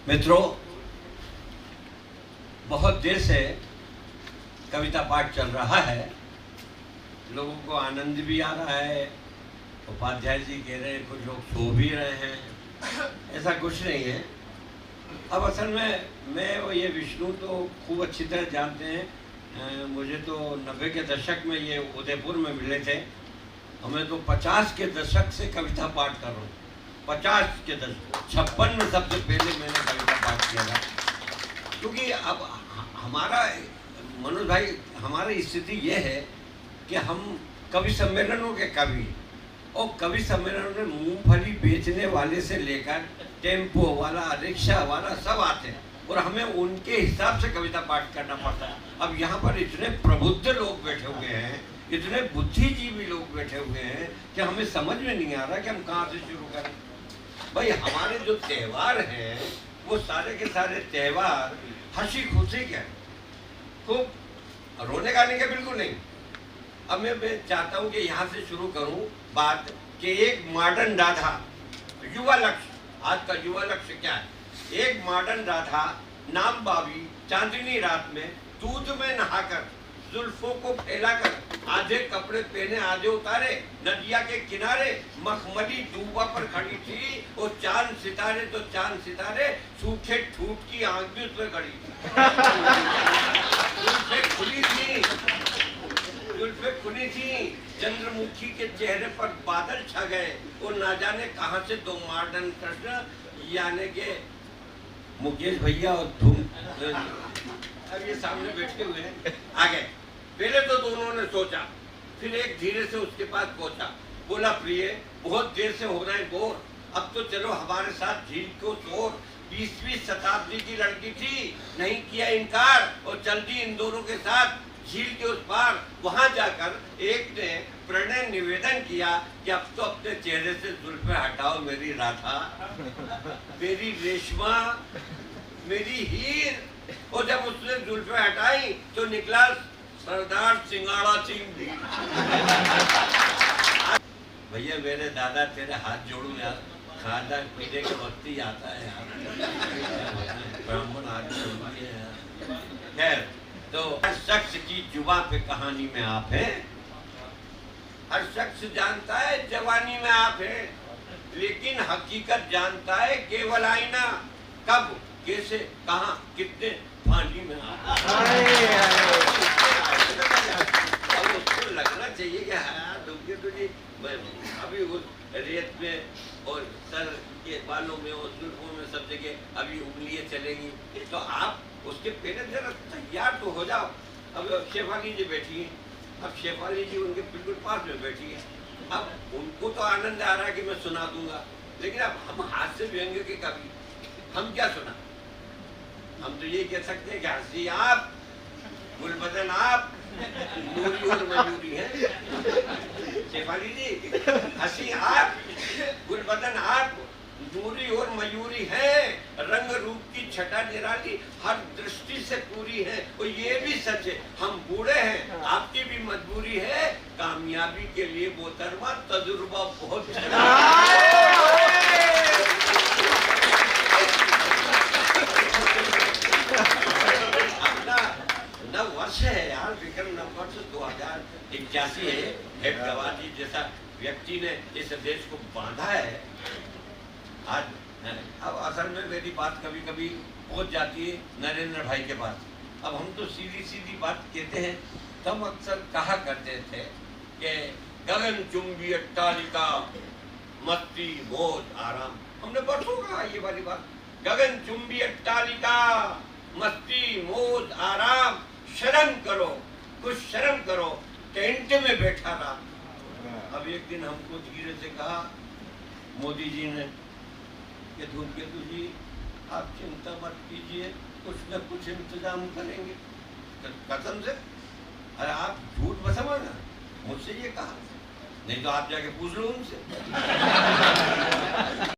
मित्रों, बहुत देर से कविता पाठ चल रहा है। लोगों को आनंद भी आ रहा है। उपाध्याय जी कह रहे हैं, कुछ लोग सो भी रहे हैं। ऐसा कुछ नहीं है। अब असल में मैं और ये विष्णु तो खूब अच्छी तरह जानते हैं। मुझे तो 90 के दशक में ये उदयपुर में मिले थे। हमें तो 50 के दशक से कविता पाठ कर रहा हूँ। 50 के दशक 56 में सबसे पहले मैंने कविता पाठ किया था। क्योंकि अब हमारा मनोज भाई, हमारी स्थिति ये है कि हम कवि सम्मेलनों के कवि, और कवि सम्मेलनों में मूंगफली बेचने वाले से लेकर टेम्पो वाला, रिक्शा वाला सब आते हैं और हमें उनके हिसाब से कविता पाठ करना पड़ता है। अब यहाँ पर इतने प्रबुद्ध लोग बैठे हुए हैं, इतने बुद्धिजीवी लोग बैठे हुए हैं कि हमें समझ में नहीं आ रहा कि हम कहाँ से शुरू करें। भाई, हमारे जो त्यौहार हैं वो सारे के सारे त्यौहार हंसी खुशी के, खूब रोने गाने के बिल्कुल नहीं। अब मैं चाहता हूँ कि यहाँ से शुरू करूँ बात कि एक मॉडर्न राधा, युवा लक्ष्य, आज का युवा लक्ष्य क्या है? एक मॉडर्न राधा नाम बावी चांदनी रात में दूध में नहाकर, जुल्फों को फैलाकर, आधे कपड़े पहने आधे उतारे, नदिया के किनारे मखमली दूबा पर खड़ी थी। वो चांद सितारे तो चांद सितारे, सूखे ठूठ की आंख भी उसमें खड़ी थी। जुल्फें खुली थी, जुल्फें खुली थी। चंद्रमुखी के चेहरे पर बादल छा गए। वो ना जाने कहां से दो मॉडर्न कृष्ण, यानी के मुकेश भैया और धूम अब ये सामने बैठे हुए हैं। आगे पहले तो दोनों ने सोचा, फिर एक धीरे से उसके पास पहुंचा, बोला, प्रिय, बहुत देर से हो रहे हैं बोर, अब तो चलो हमारे साथ झील को तोड़। 20वीं शताब्दी की लड़की थी, नहीं किया इनकार और चल दी इन दोनों के साथ झील के उस पार। वहां जाकर एक ने प्रणय निवेदन किया कि अब तो अपने चेहरे से जुल्फे हटाओ मेरी राधा, मेरी रेशमा, मेरी हीर। और जब उसने जुल्फे हटाई तो निकला सरदार सिंगाड़ा सिंह। भैया मेरे दादा, तेरे हाथ जोड़ू यार, खाना पीने के वक्त ही आता है यार, ब्राह्मण आदमी है यार। खैर, तो हर शख्स की जुबां पे कहानी में आप हैं। हर शख्स जानता है जवानी में आप हैं, लेकिन हकीकत जानता है केवल आईना। कब, कैसे, कहां, कितने पानी में आप। अब उसको लगना चाहिए कि हाँ तुझे अभी उस रेत में और सर के बालों में और जुल्फों में सब जगह अभी उंगलियां चलेंगी, तो आप उसके पहले जरा तैयार तो हो जाओ। अब शेफाली जी बैठी है, अब शेफाली जी उनके बिल्कुल पास में बैठी है। अब उनको तो आनंद आ रहा है कि मैं सुना दूंगा, लेकिन अब हम हाथ से व्यंग्य के कवि, हम क्या सुना? हम तो ये कह सकते हैं कि हंसी आप, गुलबदन आप, नूरी और मयूरी है। शेफाली जी, हंसी आप, गुलबदन आप, नूरी और मयूरी है, रंग रूप की छटा निराली, हर दृष्टि से पूरी है। और ये भी सच है, हम बूढ़े हैं, आपकी भी मजबूरी है, कामयाबी के लिए मोहतरमा तजुर्बा बहुत नव वर्ष है यार, विक्रम नव वर्ष 2081 है। हेड गवाजी जैसा व्यक्ति ने इस देश को बांधा है आज। अब असल में मेरी बात कभी कभी पहुंच जाती है नरेंद्र भाई के पास। अब हम तो सीधी सीधी बात कहते हैं। हम अक्सर कहा करते थे कि गगन चुंबी अट्टालिका, मस्ती मौज आराम। हमने परसों कहा ये वाली बात, गगन चुंबी अट्टालिका, मस्ती मौज आराम, शर्म करो, कुछ शर्म करो, टेंट में बैठा रहा। अब एक दिन हमको धीरे से कहा मोदी जी ने कि धूमकेतु जी, आप चिंता मत कीजिए, कुछ न कुछ इंतजाम करेंगे। कसम से, अरे आप झूठ मत समझना, मुझसे ये कहा, नहीं तो आप जाके पूछ लो उनसे।